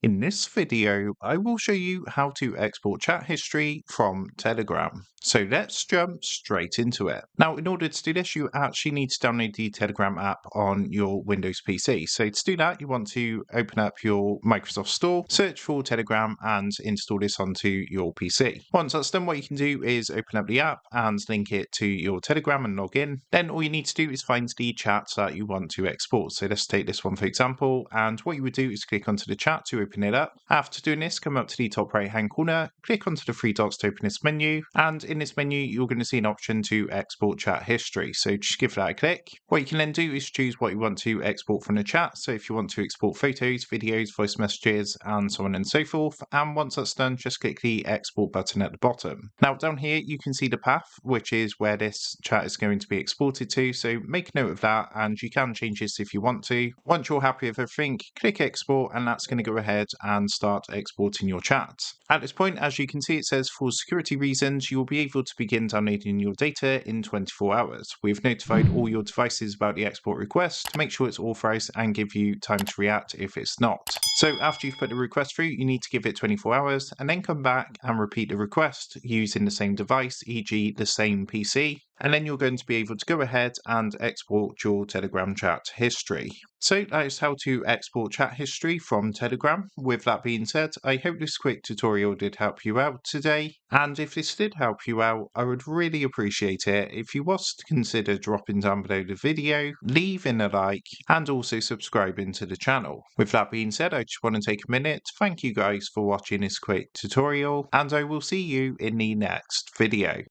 In this video, I will show you how to export chat history from Telegram. So let's jump straight into it. Now, in order to do this, you actually need to download the Telegram app on your Windows PC. So to do that, you want to open up your Microsoft Store, search for Telegram and install this onto your PC. Once that's done, what you can do is open up the app and link it to your Telegram and log in. Then all you need to do is find the chats that you want to export. So let's take this one for example. And what you would do is click onto the chat to open it up. After doing this, come up to the top right hand corner, click onto the three dots to open this menu, and in this menu you're going to see an option to export chat history, so just give that a click. What you can then do is choose what you want to export from the chat, so if you want to export photos, videos, voice messages and so on and so forth, and once that's done just click the export button at the bottom. Now down here you can see the path, which is where this chat is going to be exported to, so make note of that and you can change this if you want to. Once you're happy with everything, click export and that's going to go ahead and start exporting your chat. At this point, as you can see, it says for security reasons, you will be able to begin downloading your data in 24 hours. We've notified all your devices about the export request to make sure it's authorized and give you time to react if it's not. So after you've put the request through, you need to give it 24 hours and then come back and repeat the request using the same device, e.g. the same PC. And then you're going to be able to go ahead and export your Telegram chat history. So that is how to export chat history from Telegram. With that being said, I hope this quick tutorial did help you out today. And if this did help you out, I would really appreciate it if you was to consider dropping down below the video, leaving a like, and also subscribing to the channel. With that being said, I just want to take a minute to thank you guys for watching this quick tutorial, and I will see you in the next video.